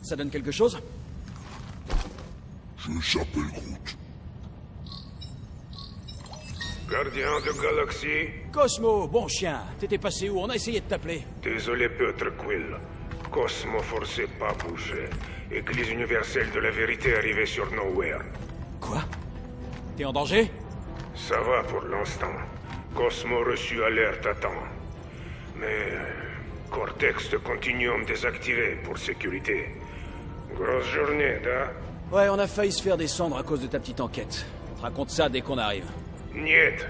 Ça donne quelque chose? Je s'appelle Groot. Gardien de galaxie. Cosmo, bon chien. T'étais passé où? On a essayé de t'appeler. Désolé, Peter Quill. Cosmo forçait pas bouger. Église universelle de la vérité arrivée sur Nowhere. Quoi? T'es en danger? Ça va pour l'instant. Cosmo reçu alerte à temps. Mais... Cortex de Continuum désactivé pour sécurité. Grosse journée, da? Ouais, on a failli se faire descendre à cause de ta petite enquête. On te raconte ça dès qu'on arrive. Niet.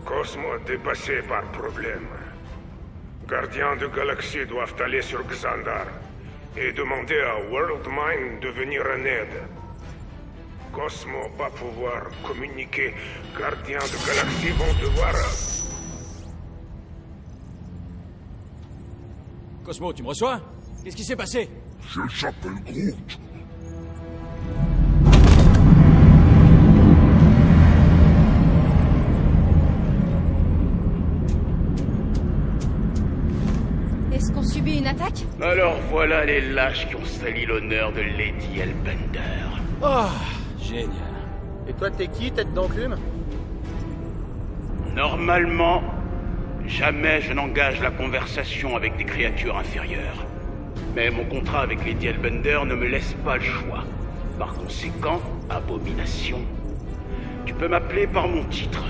Cosmo dépassé par problème. Gardiens de galaxie doivent aller sur Xandar et demander à Worldmind de venir en aide. Cosmo va pouvoir communiquer. Gardiens de galaxie vont devoir... Cosmo, tu me reçois? Qu'est-ce qui s'est passé? Je s'appelle Groot. Est-ce qu'on subit une attaque? Alors voilà les lâches qui ont sali l'honneur de Lady Hellbender. Oh, génial. Et toi, t'es qui, tête d'enclume? Normalement, jamais je n'engage la conversation avec des créatures inférieures. Mais mon contrat avec Lady Hellbender ne me laisse pas le choix. Par conséquent, abomination, tu peux m'appeler par mon titre.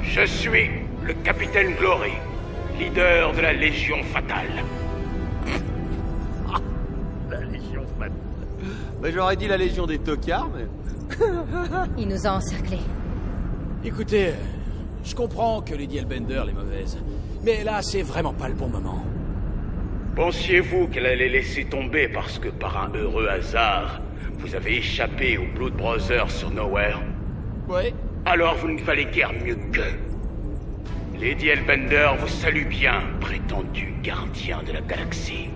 Je suis le Capitaine Glory, leader de la Légion Fatale. La Légion Fatale. Bah, j'aurais dit la Légion des tocards, mais... Il nous a encerclés. Écoutez, je comprends que Lady Hellbender est mauvaise. Mais là, c'est vraiment pas le bon moment. Pensiez-vous qu'elle allait laisser tomber parce que, par un heureux hasard, vous avez échappé aux Blood Brothers sur Nowhere? Ouais. Alors vous ne valez guère mieux qu'eux. Lady Hellbender vous salue bien, prétendu gardien de la galaxie.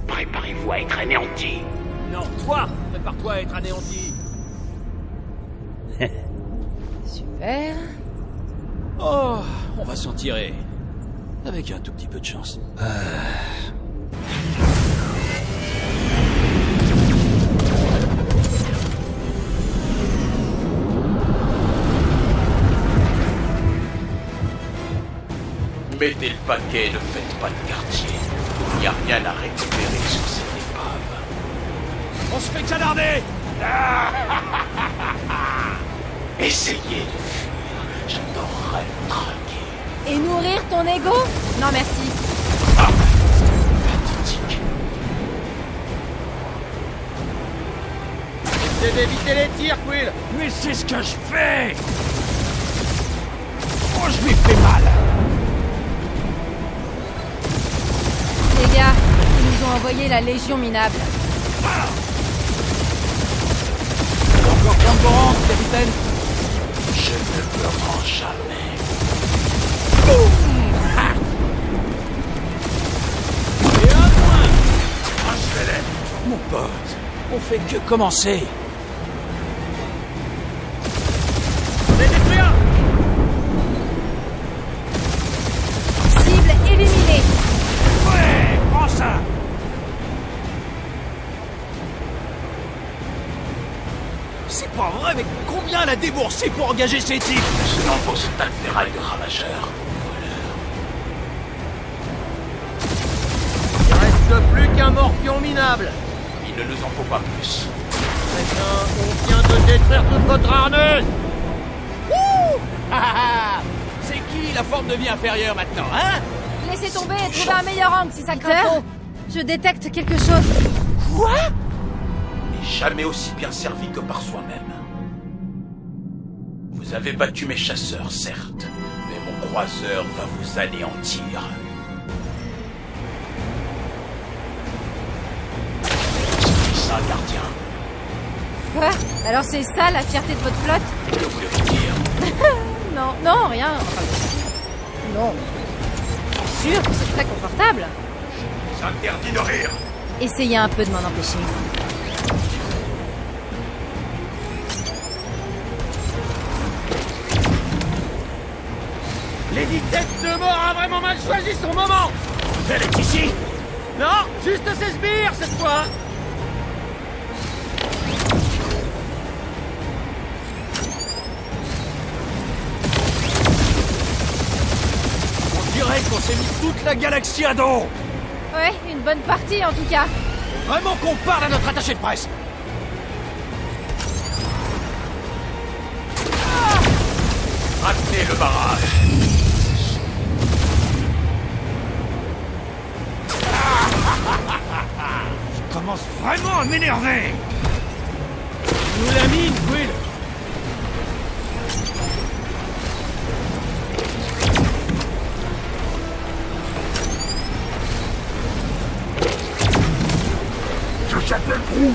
Préparez-vous à être anéanti. Non, toi! Prépare-toi à être anéanti. Super. Oh, on va s'en tirer. Avec un tout petit peu de chance. Mettez le paquet, ne faites pas de quartier. Il n'y a rien à récupérer sur cette épave. On se fait canarder! Essayez de fuir, j'adorerais vous traquer. Et nourrir ton ego? Non merci. Pathétique. Essaie d'éviter les tirs, Quill. Mais c'est ce que je fais! Oh, je lui fais mal! Les gars, ils nous ont envoyé la Légion minable. Encore plein de rang, capitaine! Je ne me rends jamais. Et un point! Achevez-les! Mon pote, on fait que commencer! Les détruire. Cible éliminée. Ouais, prends ça! C'est pas vrai, mais combien elle a déboursé pour engager ces types? Ce n'en vaut ce tas de ferraille de ravageurs. Il reste plus qu'un morpion minable. Il ne nous en faut pas plus. Très bien, on vient de détruire toute votre armée. C'est qui la forme de vie inférieure maintenant, hein? Laissez tomber et trouvez un meilleur angle si ça craint trop. Je détecte quelque chose. Quoi? Et jamais aussi bien servi que par soi-même. Vous avez battu mes chasseurs, certes, mais mon croiseur va vous anéantir. C'est ça, gardien. Quoi? Alors c'est ça la fierté de votre flotte? Que voulez-vous dire? Non, non, rien. Non. Je suis sûr que c'est très confortable. Je vous interdis de rire. Essayez un peu de m'en empêcher. Lady Tête de Mort a vraiment mal choisi son moment. Elle est ici? Non, juste ses sbires cette fois. vrai qu'on s'est mis toute la galaxie à dos. Ouais, une bonne partie en tout cas. Faut vraiment qu'on parle à notre attaché de presse. Ramenez le barrage. Je commence vraiment à m'énerver. Nous la mine, Quill. Je s'appelle Groot.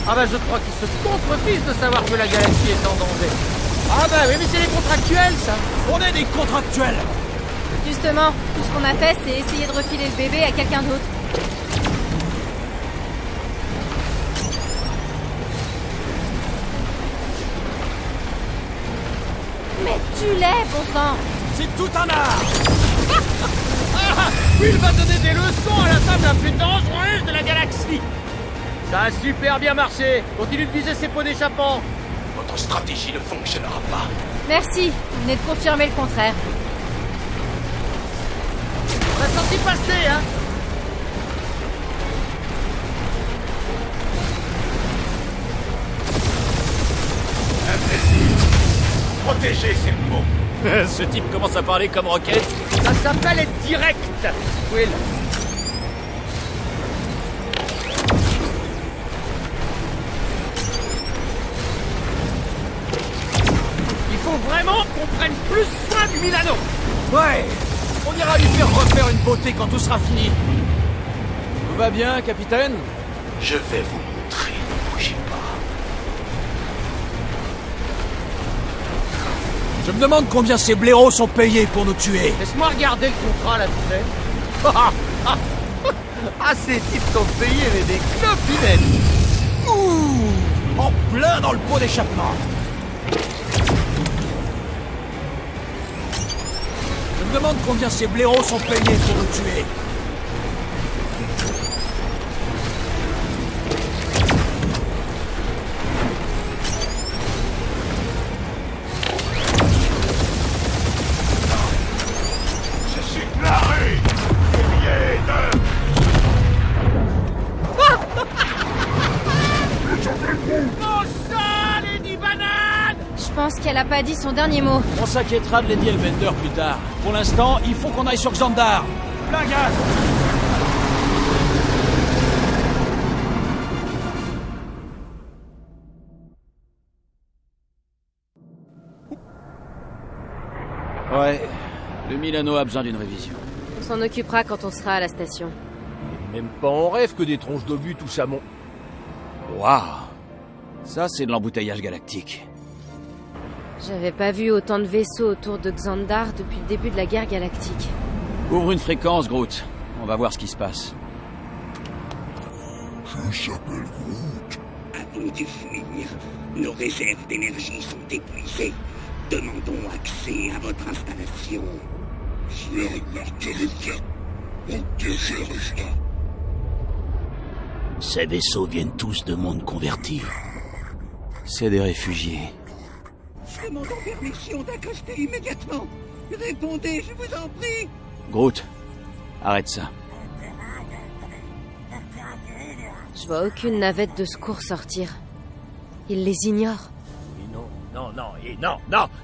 Ah bah je crois qu'ils se contrefichent de savoir que la galaxie est en danger. Ah bah oui, mais c'est les contractuels, ça. On est des contractuels. Justement, tout ce qu'on a fait, c'est essayer de refiler le bébé à quelqu'un d'autre. Mais tu l'es, bon sang. C'est tout un art. Will va donner des leçons à la table la plus dangereuse de la galaxie. Ça a super bien marché. Continue de viser ces pots d'échappement. Votre stratégie ne fonctionnera pas. Merci, vous venez de confirmer le contraire. On a senti passer, hein. Protégez ces pots. Ce type commence à parler comme Rocket. Ça s'appelle être direct, Will. Il faut vraiment qu'on prenne plus soin du Milano. Ouais. On ira lui faire refaire une beauté quand tout sera fini. Tout va bien, capitaine? Je vais vous montrer, ne bougez pas. Je me demande combien ces blaireaux sont payés pour nous tuer. Laisse-moi regarder le contrat, là, tu sais. Ah, ces types sont payés, mais des clopinettes. Ouh, en plein dans le pot d'échappement. Je me demande combien ces blaireaux sont payés pour nous tuer. Je suis claré. Guerrier de... Mon sang, Lady Banane! Je pense qu'elle a pas dit son dernier mot. On s'inquiétera de Lady Elbender plus tard. Pour l'instant, il faut qu'on aille sur Xandar. Plein gaz. Ouais, le Milano a besoin d'une révision. On s'en occupera quand on sera à la station. Même pas en rêve que des tronches d'obus touchent à mon... Waouh. Ça, c'est de l'embouteillage galactique. J'avais pas vu autant de vaisseaux autour de Xandar depuis le début de la guerre galactique. Ouvre une fréquence, Groot. On va voir ce qui se passe. Je s'appelle Groot. Avant de fuir, nos réserves d'énergie sont épuisées. Demandons accès à votre installation. Je vais repartir immédiat. Protéger Resta. Ces vaisseaux viennent tous de mondes convertis. C'est des réfugiés. Demandons permission d'accoster immédiatement. Répondez, je vous en prie. Groot, arrête ça. Je vois aucune navette de secours sortir. Ils les ignorent. Non.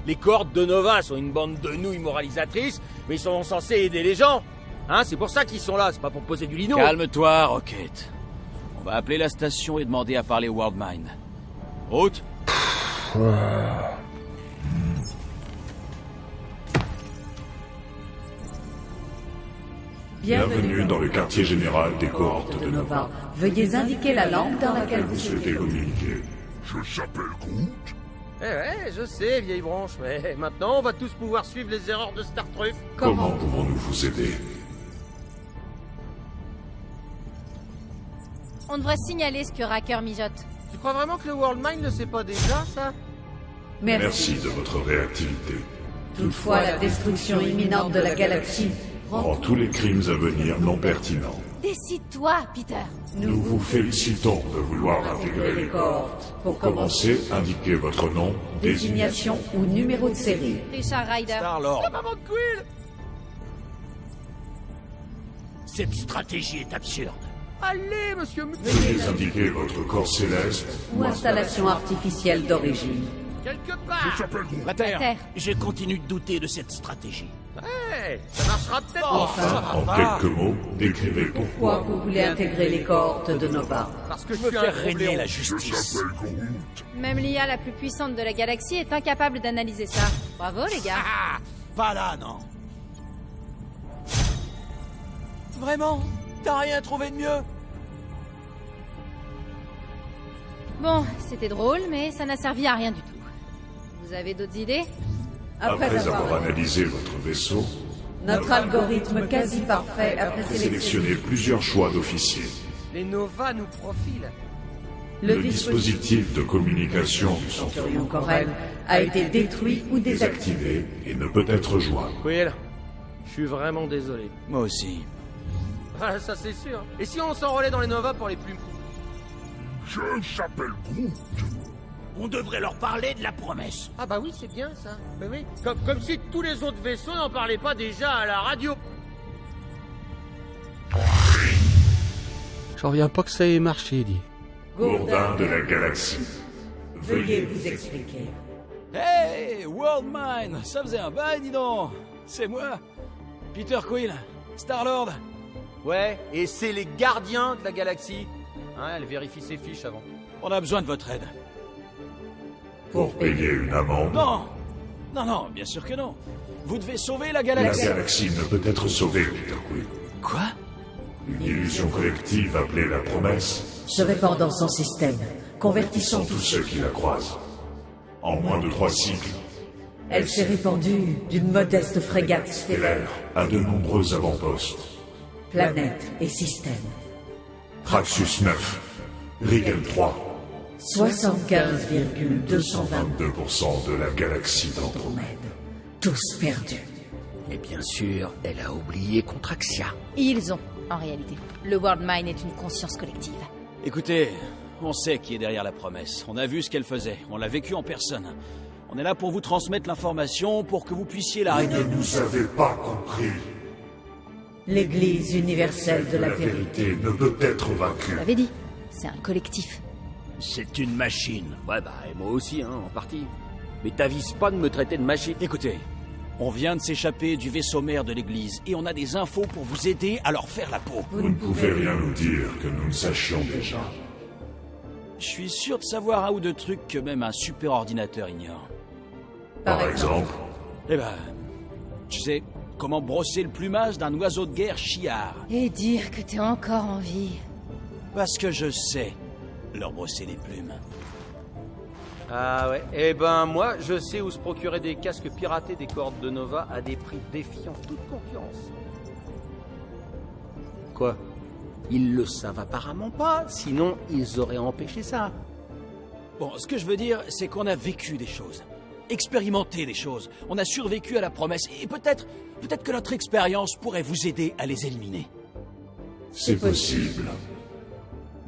Les cohortes de Nova sont une bande de nouilles moralisatrices, mais ils sont censés aider les gens. Hein, c'est pour ça qu'ils sont là, c'est pas pour poser du lino. Calme-toi, Rocket. On va appeler la station et demander à parler Worldmind. Groot? Bienvenue dans le quartier général des cohortes de Nova. Veuillez indiquer la langue dans laquelle vous Souhaitez communiquer. Je s'appelle Groot. Ouais, je sais, vieille branche, mais maintenant on va tous pouvoir suivre les erreurs de Star Trek. Comment pouvons-nous vous aider? On devrait signaler ce que Racker mijote. Tu crois vraiment que le Worldmind ne sait pas déjà, ça? Merci de votre réactivité. Toutefois, la destruction imminente de la galaxie Rend tous les crimes à venir non pertinents. Décide-toi, Peter. Nous vous félicitons de vouloir intégrer les cohortes. Pour commencer, indiquez votre nom, désignation ou numéro de série. Richard Ryder. Star-Lord. La maman de Quill! Cette stratégie est absurde. Allez, monsieur... Veuillez indiquer votre corps céleste. Ou installation artificielle d'origine. Quelque Je part. s'appelle Groot. La Terre, Terre. je continue de douter de cette stratégie. Ouais, ça marchera peut-être. En quelques mots, décrivez pourquoi. Pourquoi vous voulez intégrer les cohortes de Nova? Parce que Je je veux suis un faire gros régner blaireau. la Je justice. s'appelle Groot. Même l'IA la plus puissante de la galaxie est incapable d'analyser ça. Bravo les gars. Ah, pas là, non. Vraiment? T'as rien trouvé de mieux? Bon, c'était drôle, mais ça n'a servi à rien du tout. Vous avez d'autres idées? Après avoir analysé votre vaisseau, Notre algorithme quasi parfait a sélectionné plusieurs choix d'officiers. Les Nova nous profilent. Le dispositif de communication du Centurion Centurion Corel a été détruit ou désactivé. désactivé et ne peut être joint. Quill, je suis vraiment désolé. Moi aussi. Ah, ça c'est sûr. Et si on s'enrôlait dans les Nova pour les plumes? Je s'appelle Groot. On devrait leur parler de la promesse. Ah bah oui, c'est bien ça. Mais oui. Comme si tous les autres vaisseaux n'en parlaient pas déjà à la radio. J'en reviens pas que ça ait marché, dit. Gourdin de la galaxie. Veuillez vous expliquer. Hey, World Mine, ça faisait un bail, dis donc. C'est moi, Peter Quill, Star-Lord. Ouais, et c'est les gardiens de la galaxie. Hein, elle vérifie ses fiches avant. On a besoin de votre aide. Pour payer une amende, Non, non, bien sûr que non. Vous devez sauver la la galaxie. galaxie ne peut être sauvée, Peter Quill. Quoi? Une illusion collective appelée la promesse Se répand dans son système, convertissant sont tous ceux qui la croisent. En moins de 3 cycles, Elle s'est répandue d'une modeste frégate stellaire, Stellaire a de nombreux avant-postes. planète et système. Praxus 9, Rigel 3, 75,222 2% de la galaxie d'Andromède. Andromède. Tous perdus. Et bien sûr, elle a oublié Contraxia. Ils ont, en réalité. Le World Mine est une conscience collective. Écoutez, on sait qui est derrière la promesse. On a vu ce qu'elle faisait. On l'a vécu en personne. On est là pour vous transmettre l'information pour que vous puissiez Vous l'arrêter. ne nous avez pas compris. L'Église universelle de la La vérité. vérité ne peut être Je vaincue. l'avais dit, c'est un collectif. C'est une machine. Ouais, bah, et moi aussi, hein, en partie. Mais t'avises pas de me traiter de machine. Écoutez, on vient de s'échapper du vaisseau mère de l'église et on a des infos pour vous aider à leur faire la peau. Vous ne pouvez rien nous dire que nous ne sachions déjà. Je suis sûr de savoir un ou deux trucs que même un super ordinateur ignore. Par exemple, Eh ben, tu sais, comment brosser le plumage d'un oiseau de guerre chiard. Et dire que t'es encore en vie. Parce que je sais leur brosser les plumes. Ah ouais. Eh ben, moi, je sais où se procurer des casques piratés des cohortes de Nova à des prix défiant toute concurrence. Quoi? Ils le savent apparemment pas, sinon ils auraient empêché ça. Bon, ce que je veux dire, c'est qu'on a vécu des choses. Expérimenté des choses. On a survécu à la promesse. Et peut-être que notre expérience pourrait vous aider à les éliminer. c'est possible.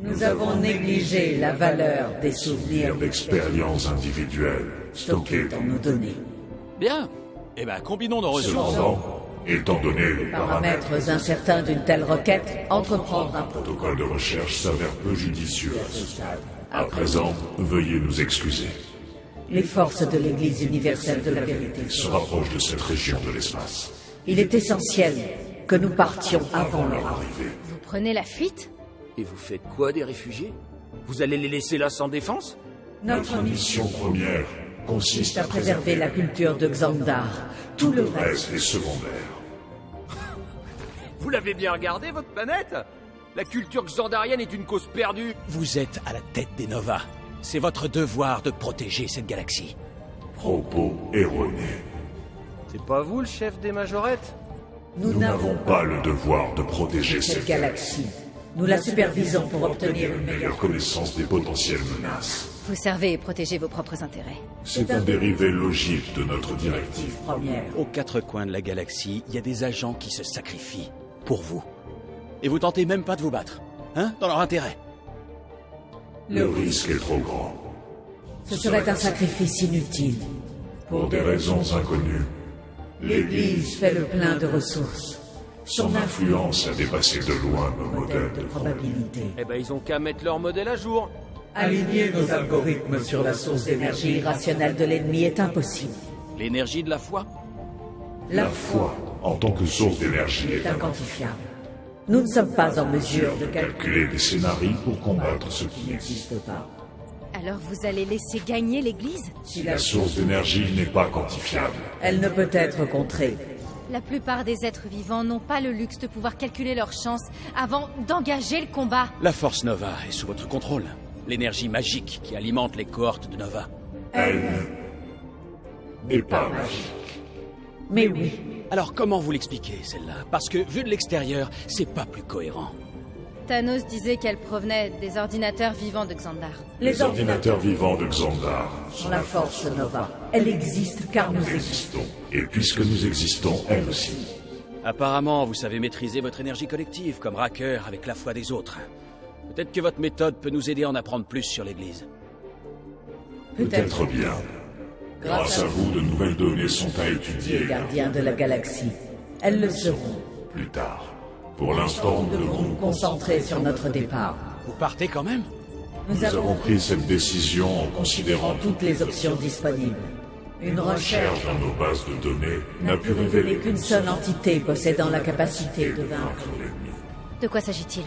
Nous avons négligé la valeur des souvenirs D'expériences individuelles stockés stockées dans nos données. Bien. Eh ben, combinons nos ressources. Cependant, étant donné les paramètres, Paramètres incertains d'une telle requête, entreprendre un le protocole de recherche s'avère peu judicieux à ce stade. À présent, veuillez nous excuser. Les forces de l'Église universelle de la vérité. Se rapproche de cette région de l'espace. Il est essentiel que nous partions avant Leur leur arrivée. Vous prenez la fuite? Et vous faites quoi des réfugiés? Vous allez les laisser là sans défense? Notre mission Mission première consiste est à préserver la culture de Xandar. Tout le reste reste est secondaire. Vous l'avez bien regardé, votre planète? La culture xandarienne est une cause perdue. Vous êtes à la tête des Nova. C'est votre devoir de protéger cette galaxie. Propos erronés. C'est pas vous le chef des majorettes? Nous Nous n'avons n'avons pas le devoir de protéger cette cette galaxie. Nous la supervisons pour obtenir une meilleure. meilleure connaissance des potentielles menaces. Vous servez et protégez vos propres intérêts. C'est un dérivé logique de notre directive. Première. Aux quatre coins de la galaxie, il y a des agents qui se sacrifient pour vous. Et vous tentez même pas de vous battre, hein, dans leur intérêt. Le risque est trop grand. Ce serait un sacrifice inutile. Pour des raisons inconnues, L'Église fait le plein de ressources. Son influence a dépassé de loin nos modèles de probabilité. Eh ben, ils ont qu'à mettre leur modèle à jour. Aligner nos algorithmes sur la source d'énergie irrationnelle de l'ennemi est impossible. L'énergie de la foi? La foi en tant que source d'énergie est inquantifiable. Nous ne sommes pas en mesure de calculer des scénarios pour combattre ce qui n'existe n'existe pas. Alors vous allez laisser gagner l'église? Si La source d'énergie n'est pas quantifiable. elle ne peut être contrée. La plupart des êtres vivants n'ont pas le luxe de pouvoir calculer leurs chances avant d'engager le combat. La force Nova est sous votre contrôle. L'énergie magique qui alimente les cohortes de Nova. Elle n'est pas magique. Mais oui, Alors comment vous l'expliquez, celle-là? Parce que, vu de l'extérieur, c'est pas plus cohérent. Thanos disait qu'elle provenait des ordinateurs vivants de Xandar. Les ordinateurs vivants de Xandar sont la force Nova. Elle existe car nous existons. existons. Et puisque nous existons, elle aussi. Apparemment, vous savez maîtriser votre énergie collective, comme Racker avec la foi des autres. Peut-être que votre méthode peut nous aider à en apprendre plus sur l'Église. Peut-être bien. Grâce à vous, de nouvelles données sont à étudier Gardiens de la galaxie. Elles le seront. plus tard. Pour l'instant, nous Nous devons nous devons... concentrer sur notre départ. Vous partez quand même? Nous Nous avons avons pris cette décision en considérant toutes les options disponibles. Une recherche dans nos bases de données n'a pu révéler qu'une seule entité possédant la capacité de vaincre. l'ennemi. De quoi s'agit-il?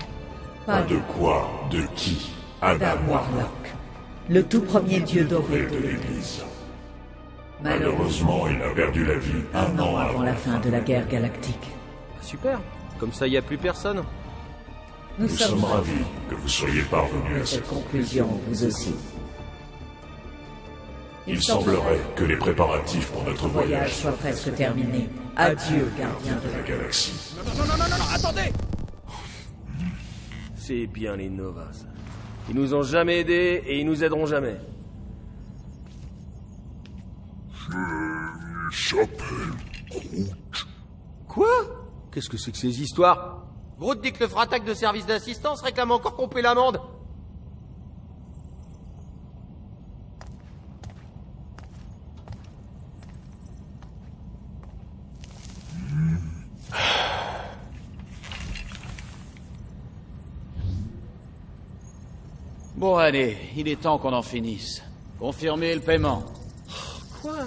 Pas De quoi? De qui? Adam Adam Warlock, le tout premier dieu doré et de de l'Église. l'Église. Malheureusement, Malheureusement, il a perdu la vie un an avant la fin de la guerre galactique. Super. Comme ça, il n'y a plus personne. Nous Nous sommes ravis que vous soyez parvenus à cette cette... conclusion, vous aussi. Il semblerait que les préparatifs pour notre Le voyage voyage soit presque terminé. Adieu, gardien de de la galaxie. Non, attendez! C'est bien les Novas. Ça. Ils nous ont jamais aidés et ils nous aideront jamais. S'appelle Groot. Quoi? Qu'est-ce que c'est que ces histoires? Groot dit que le fratac de service d'assistance réclame encore qu'on paie l'amende. Bon, allez, il est temps qu'on en finisse. Confirmez le paiement. Quoi?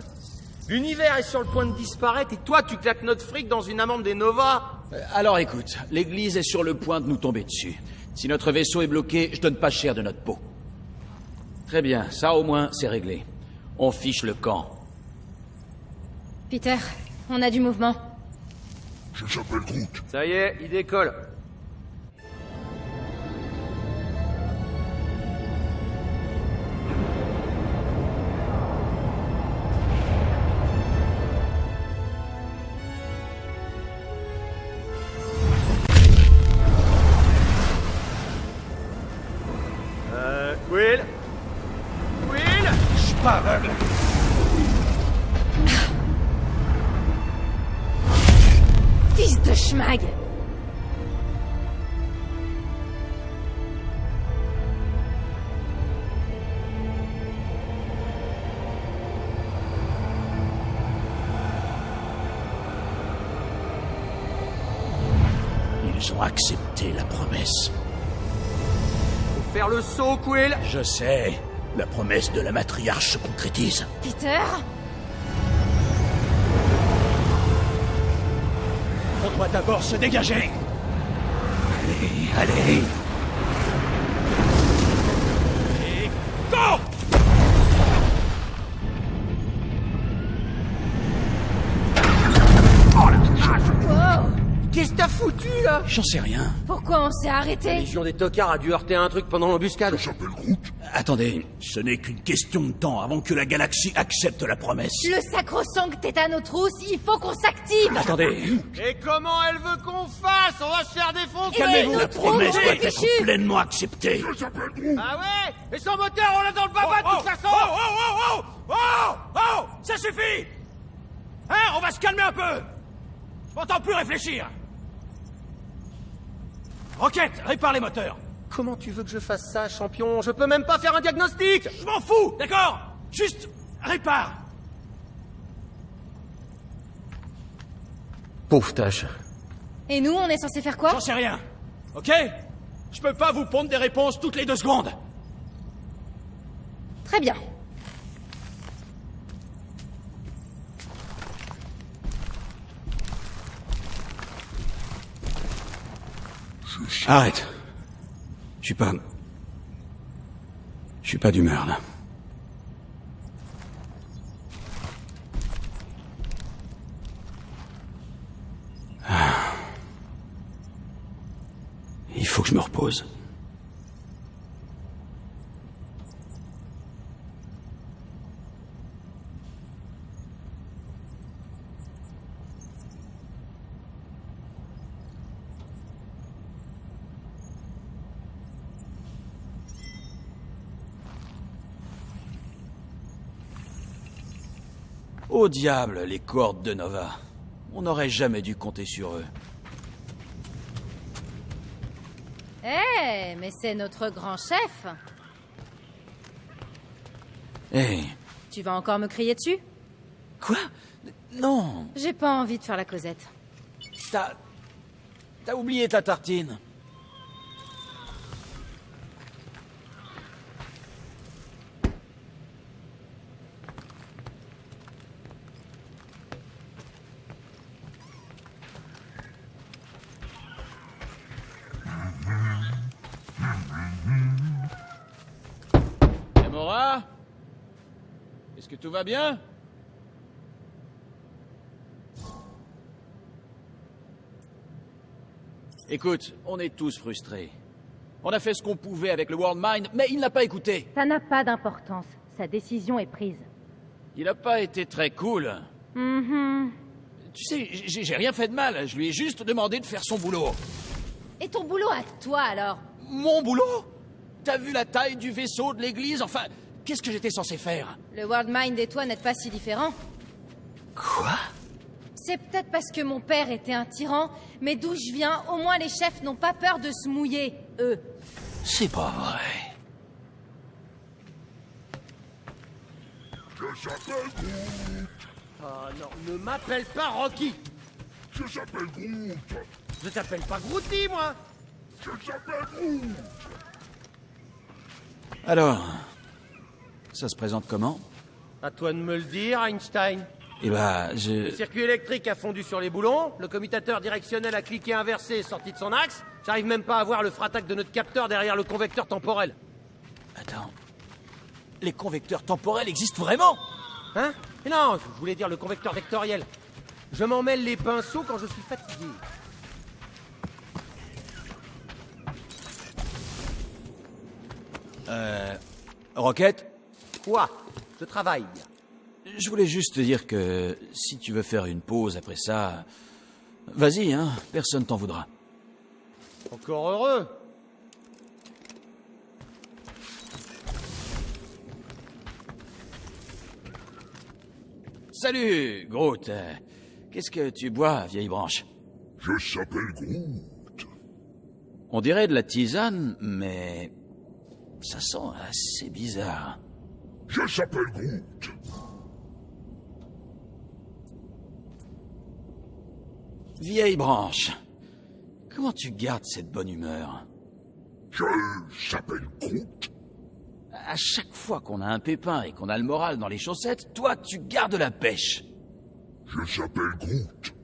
L'univers est sur le point de disparaître et toi tu claques notre fric dans une amende des Nova? Alors écoute, l'Église est sur le point de nous tomber dessus. Si notre vaisseau est bloqué, je donne pas cher de notre peau. Très bien, ça au moins, c'est réglé. On fiche le camp. Peter, on a du mouvement. Je s'appelle Groot. Ça y est, il décolle. Will? Will? Je suis pas aveugle. Fils de schmag! Ils ont accepté la promesse. Faut faire le saut, Quill. Je sais, la promesse de la matriarche se concrétise. Peter? On doit d'abord se dégager. Allez. Et go! Wow! Qu'est-ce que t'as foutu, là? J'en sais rien. Pourquoi on s'est La arrêté? Légion des tocards a dû heurter un truc pendant l'embuscade. Je s'appelle Groot. Attendez, ce n'est qu'une question de temps avant que la galaxie accepte la promesse. Le sacro-sang tétanotrousse, il faut qu'on s'active! Attendez, Et comment elle veut qu'on fasse? On va se faire défoncer. calmez-vous, nos la troupes, promesse on doit est être fichus. pleinement acceptée. Je s'appelle Groot. Ah ouais? Et son moteur, on l'a dans le baba de toute façon. Oh! Ça suffit! Hein, on va se calmer un peu! Je m'entends plus réfléchir! Rocket, répare les moteurs! Comment tu veux que je fasse ça, champion? Je peux même pas faire un diagnostic. Je m'en fous, d'accord? Juste répare! Pauvre tâche. Et nous, on est censé faire quoi? J'en sais rien. Ok? Je peux pas vous pondre des réponses toutes les 2 secondes. Très bien. Arrête. Je suis pas d'humeur, là. Il faut que je me repose. Au diable, les cohortes de Nova. On n'aurait jamais dû compter sur eux. Eh, mais c'est notre grand chef. Hé, Tu vas encore me crier dessus? quoi? Non, J'ai pas envie de faire la causette. t'as oublié ta tartine. Gamora? Est-ce que tout va bien? Écoute, on est tous frustrés. On a fait ce qu'on pouvait avec le World Mind, mais il n'a pas écouté. Ça n'a pas d'importance. Sa décision est prise. Il n'a pas été très cool. Tu sais, j'ai rien fait de mal. Je lui ai juste demandé de faire son boulot. Et ton boulot à toi, alors? Mon boulot? T'as vu la taille du vaisseau de l'église? Enfin, qu'est-ce que j'étais censé faire? Le World Mind et toi n'êtes pas si différents. Quoi? C'est peut-être parce que mon père était un tyran, mais d'où je viens, au moins les chefs n'ont pas peur de se mouiller, eux. C'est pas vrai. Je s'appelle Groot. Oh non, ne m'appelle pas Rocky. Je s'appelle Groot. Je t'appelle pas Grooti, moi. Je s'appelle Groot. Alors, ça se présente comment? À toi de me le dire, Einstein. Eh ben, Le circuit électrique a fondu sur les boulons, le commutateur directionnel a cliqué inversé et sorti de son axe. J'arrive même pas à voir le fratac de notre capteur derrière le convecteur temporel. Attends. Les convecteurs temporels existent vraiment? Hein? Mais non, je voulais dire le convecteur vectoriel. Je m'en mêle les pinceaux quand je suis fatigué. Rocket? Quoi? Je travaille. Je voulais juste te dire que si tu veux faire une pause après ça, vas-y, hein, personne t'en voudra. Encore heureux. Salut, Groot. Qu'est-ce que tu bois, vieille branche? Je s'appelle Groot. On dirait de la tisane, mais ça sent assez bizarre. Je s'appelle Groot. Vieille branche, comment tu gardes cette bonne humeur? Je s'appelle Groot. À chaque fois qu'on a un pépin et qu'on a le moral dans les chaussettes, toi, tu gardes la pêche. Je s'appelle Groot.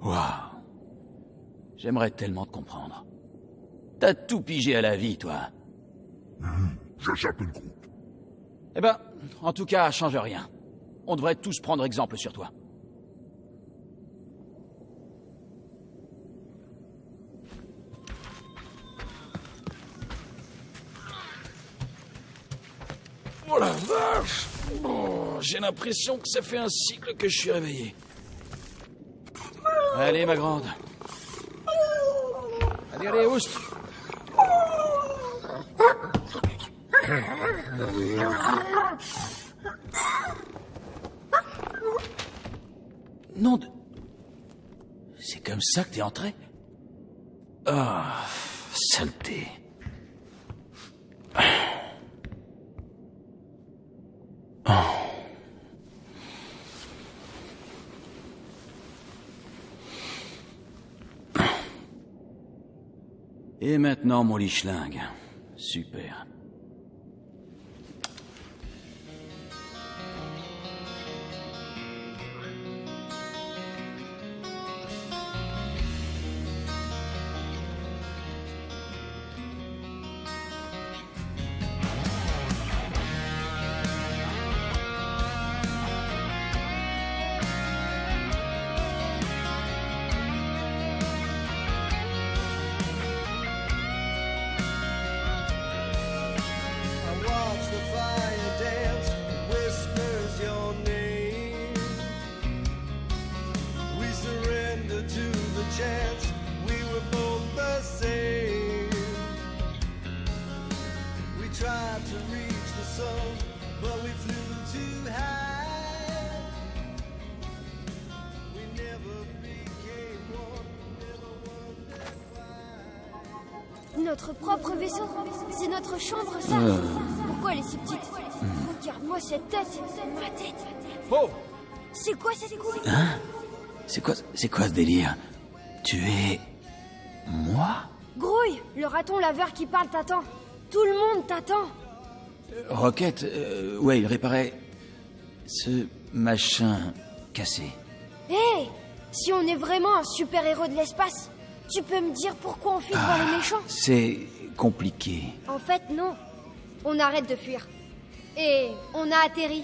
Waouh. J'aimerais tellement te comprendre. T'as tout pigé à la vie, toi. Je s'appelle Groot. Eh ben, en tout cas, change rien. On devrait tous prendre exemple sur toi. Oh la vache! Oh, j'ai l'impression que ça fait un cycle que je suis réveillé. Allez, ma grande. Allez, allez, oust. Non de... C'est comme ça que t'es entré? Ah, saleté. Et maintenant, mon lit-schlingue. Super. Notre propre vaisseau. C'est notre chambre, ça. Pourquoi elle est si petite? Regarde-moi cette tête. Ma tête. Oh! C'est quoi cette couille? Hein? C'est quoi ce délire? Tu es... moi? Grouille, le raton laveur qui parle t'attend. Tout le monde t'attend. Rocket, ouais, il réparait... ce machin cassé. Hé! Si on est vraiment un super-héros de l'espace, tu peux me dire pourquoi on fuit devant les méchants? C'est compliqué. En fait, non. On arrête de fuir. Et on a atterri.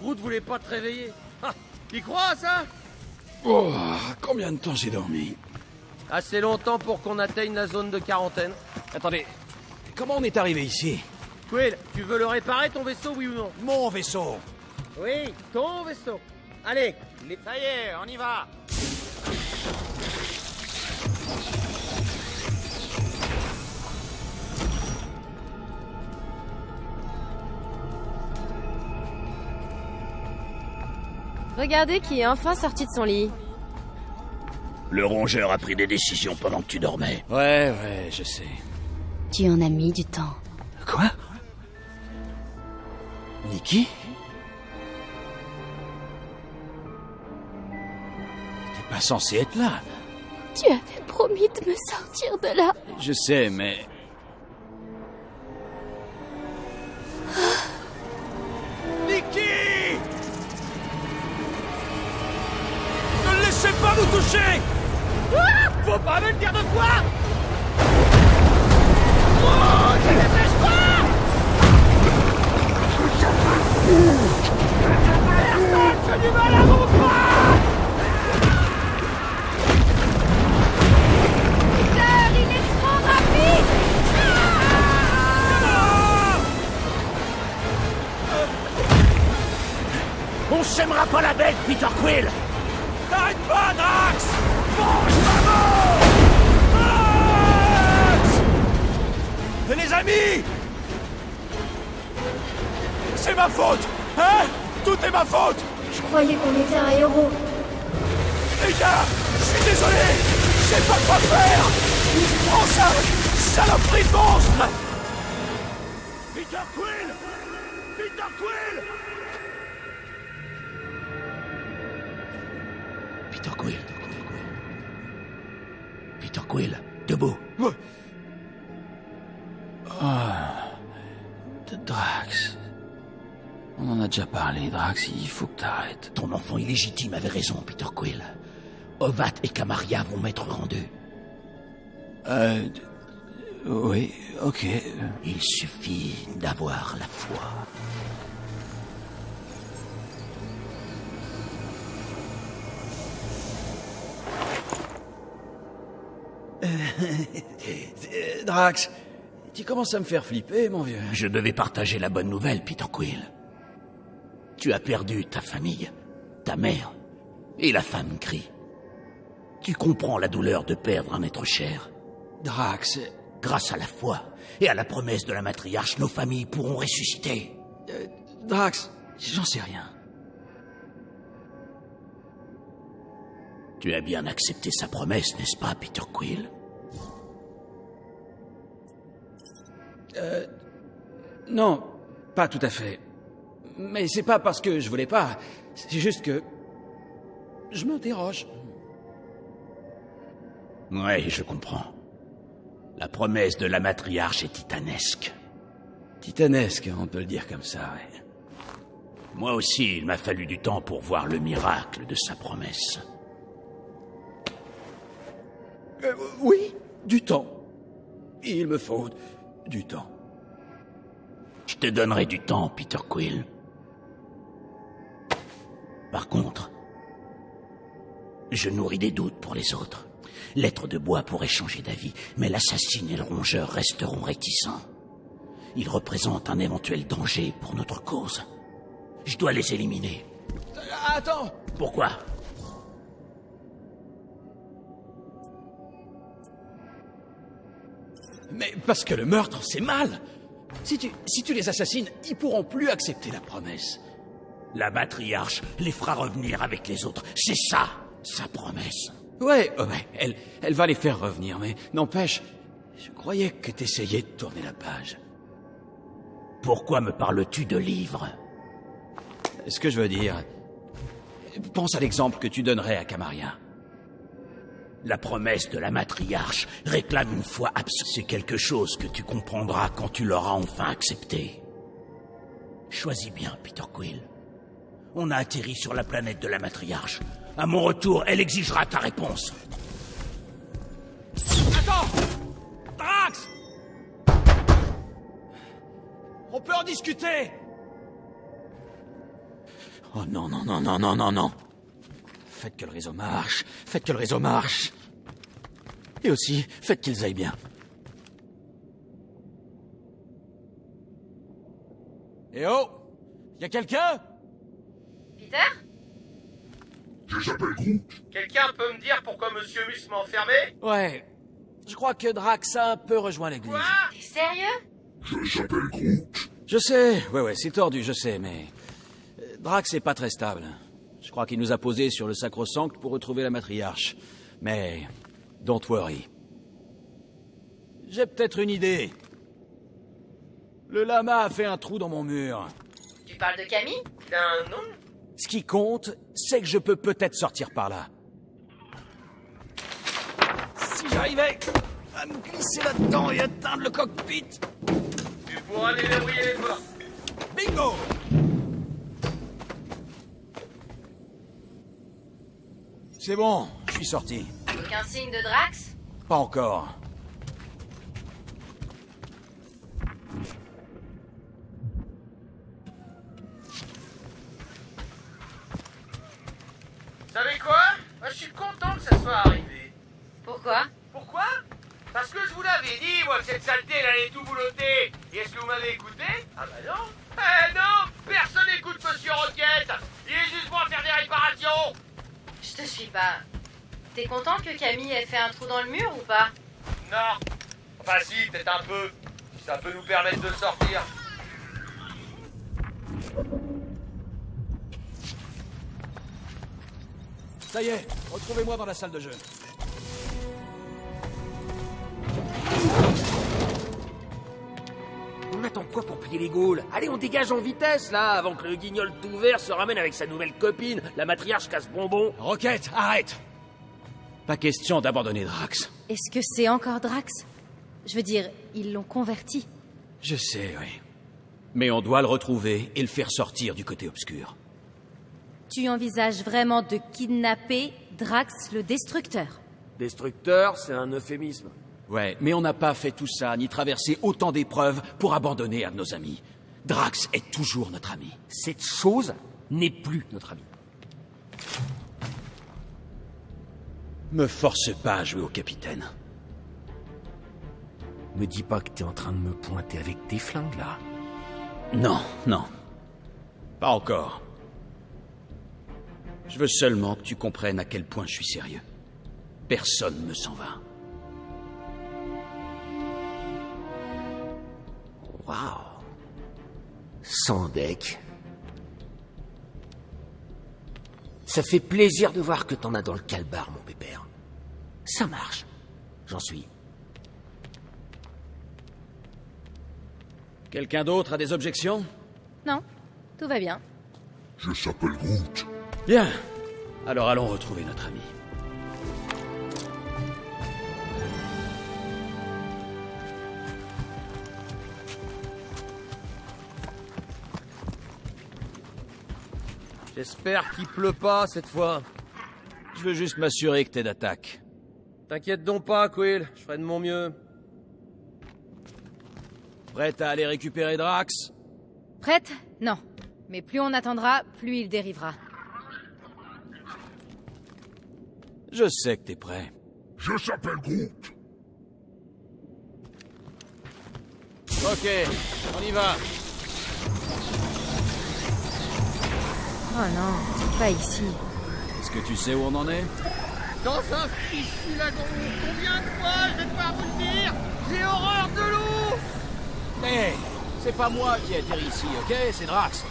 Groot voulait pas te réveiller. Ah, t'y crois, ça? Oh, combien de temps j'ai dormi? Assez longtemps pour qu'on atteigne la zone de quarantaine. Attendez, comment on est arrivé ici? Quill, tu veux le réparer, ton vaisseau, oui ou non? Mon vaisseau! Oui, ton vaisseau. Allez, Ça y est, on y va. Regardez qui est enfin sorti de son lit. Le rongeur a pris des décisions pendant que tu dormais. Ouais, je sais. Tu en as mis du temps. Quoi? Nikki? T'es pas censé être là. Tu avais promis de me sortir de là. Je sais, mais... Nikki! Ne laissez pas nous toucher! faut pas me le dire deux fois! J'ai du mal à mon pas! Peter, il est trop rapide! On sèmera pas la bête, Peter Quill! T'arrêtes pas, Drax! Drax! Les amis! C'est ma faute! Hein? Tout est ma faute! Je croyais qu'on était un héros. Les gars, je suis désolé! Je sais pas quoi faire! Prends ça! Saloperie de monstre! Peter Quill! Peter Quill! Peter Quill. Peter Quill, debout. Drax. On en a déjà parlé, Drax, il faut que t'arrêtes. Ton enfant illégitime avait raison, Peter Quill. Ovat et Kamaria vont m'être rendus. Oui, ok. Il suffit d'avoir la foi. Drax, tu commences à me faire flipper, mon vieux. Je devais partager la bonne nouvelle, Peter Quill. Tu as perdu ta famille, ta mère et la femme Kree. Tu comprends la douleur de perdre un être cher. Drax... Grâce à la foi et à la promesse de la matriarche, nos familles pourront ressusciter. Drax, j'en sais rien. Tu as bien accepté sa promesse, n'est-ce pas, Peter Quill? Non, pas tout à fait. Mais c'est pas parce que je voulais pas. C'est juste que... je m'interroge. Ouais, je comprends. La promesse de la matriarche est titanesque. Titanesque, on peut le dire comme ça, ouais. Moi aussi, il m'a fallu du temps pour voir le miracle de sa promesse. Oui, du temps. Il me faut du temps. Je te donnerai du temps, Peter Quill. Par contre, je nourris des doutes pour les autres. L'être de bois pourrait changer d'avis, mais l'assassine et le rongeur resteront réticents. Ils représentent un éventuel danger pour notre cause. Je dois les éliminer. Attends! Pourquoi? Mais parce que le meurtre, c'est mal. Si tu les assassines, ils pourront plus accepter la promesse. La matriarche les fera revenir avec les autres. C'est ça, sa promesse. Ouais, elle va les faire revenir, mais n'empêche, je croyais que t'essayais de tourner la page. Pourquoi me parles-tu de livres? Ce que je veux dire... pense à l'exemple que tu donnerais à Camarien. La promesse de la matriarche réclame une foi absolue. C'est quelque chose que tu comprendras quand tu l'auras enfin accepté. Choisis bien, Peter Quill. On a atterri sur la planète de la matriarche. À mon retour, elle exigera ta réponse. Attends! Drax! On peut en discuter! Oh non, non, non, non, non, non, non. Faites que le réseau marche. Faites que le réseau marche. Et aussi, faites qu'ils aillent bien. Eh oh! Y a quelqu'un? Peter? Je s'appelle Groot. Quelqu'un peut me dire pourquoi Monsieur Mus m'a enfermé? Ouais. Je crois que Drax a un peu rejoint l'église. Quoi? T'es sérieux? Je s'appelle Groot. Je sais. Ouais, c'est tordu, je sais, mais... Drax est pas très stable. Je crois qu'il nous a posé sur le sacro-sancte pour retrouver la matriarche. Mais... don't worry. J'ai peut-être une idée. Le lama a fait un trou dans mon mur. Tu parles de Camille? T'as un nom? Ce qui compte, c'est que je peux peut-être sortir par là. Si j'arrivais à me glisser là-dedans et atteindre le cockpit... Tu pourras déverrouiller les portes. Bingo! C'est bon, je suis sorti. Aucun signe de Drax? Pas encore. Vous savez quoi? Moi, je suis content que ça soit arrivé. Pourquoi? Pourquoi? Parce que je vous l'avais dit, moi, que cette saleté, elle allait tout boulotter. Et est-ce que vous m'avez écouté? Ah bah non. Eh non! Personne n'écoute Monsieur Roquette. Il est juste bon à faire des réparations. Je te suis pas. T'es content que Camille ait fait un trou dans le mur ou pas? Non. Enfin si, peut-être un peu. Si ça peut nous permettre de sortir. Ça y est, retrouvez-moi dans la salle de jeu. On attend quoi pour plier les Gaules? Allez, on dégage en vitesse, là, avant que le guignol tout vert se ramène avec sa nouvelle copine, la matriarche casse-bonbon. Roquette, arrête! Pas question d'abandonner Drax. Est-ce que c'est encore Drax? Je veux dire, ils l'ont converti. Je sais, oui. Mais on doit le retrouver et le faire sortir du côté obscur. Tu envisages vraiment de kidnapper Drax le Destructeur? Destructeur, c'est un euphémisme. Ouais, mais on n'a pas fait tout ça, ni traversé autant d'épreuves pour abandonner un de nos amis. Drax est toujours notre ami. Cette chose n'est plus notre ami. Me force pas à jouer au capitaine. Me dis pas que t'es en train de me pointer avec tes flingues, là. Non, non. Pas encore. Je veux seulement que tu comprennes à quel point je suis sérieux. Personne ne s'en va. Waouh. Sans deck. Ça fait plaisir de voir que t'en as dans le calbar, mon pépère. Ça marche. J'en suis. Quelqu'un d'autre a des objections? Non. Tout va bien. Je s'appelle Groot. Bien. Alors allons retrouver notre ami. J'espère qu'il pleut pas cette fois. Je veux juste m'assurer que t'es d'attaque. T'inquiète donc pas, Quill. Je ferai de mon mieux. Prête à aller récupérer Drax? Prête? Non. Mais plus on attendra, plus il dérivera. Je sais que t'es prêt. Je s'appelle Groot. Ok, on y va. Oh non, pas ici. Est-ce que tu sais où on en est? Dans un fichu lagon. Combien de fois je vais devoir vous le dire? J'ai horreur de l'eau. Hé, c'est pas moi qui atterri ici, ok? C'est Drax.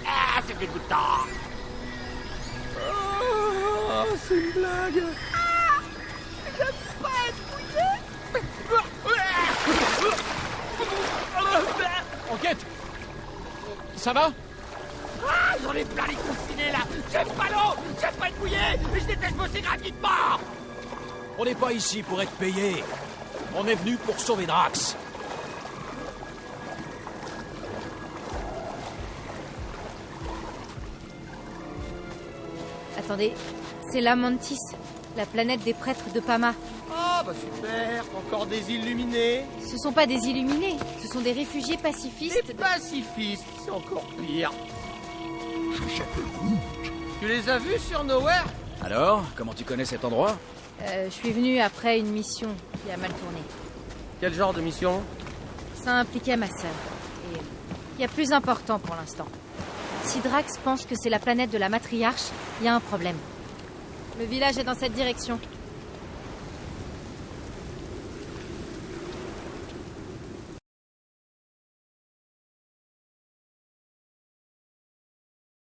Ah, c'est dégoûtant. Oh, c'est une blague. Ah, j'aime pas être mouillé. Enquête! Ça va? Ah, j'en ai plein les coussinets là. J'aime pas l'eau, j'aime pas être mouillé, et je déteste bosser gratuitement. On n'est pas ici pour être payé. On est venu pour sauver Drax. Attendez, c'est la Mantis, la planète des prêtres de Pama. Oh bah super, encore des illuminés. Ce sont pas des illuminés, ce sont des réfugiés pacifistes. Des pacifistes, c'est encore pire. Je s'appelle Groot. Tu les as vus sur Nowhere? Alors, comment tu connais cet endroit? Je suis venu après une mission qui a mal tourné. Quel genre de mission? Ça impliquait ma sœur. Et il y a plus important pour l'instant. Si Drax pense que c'est la planète de la matriarche, il y a un problème. Le village est dans cette direction.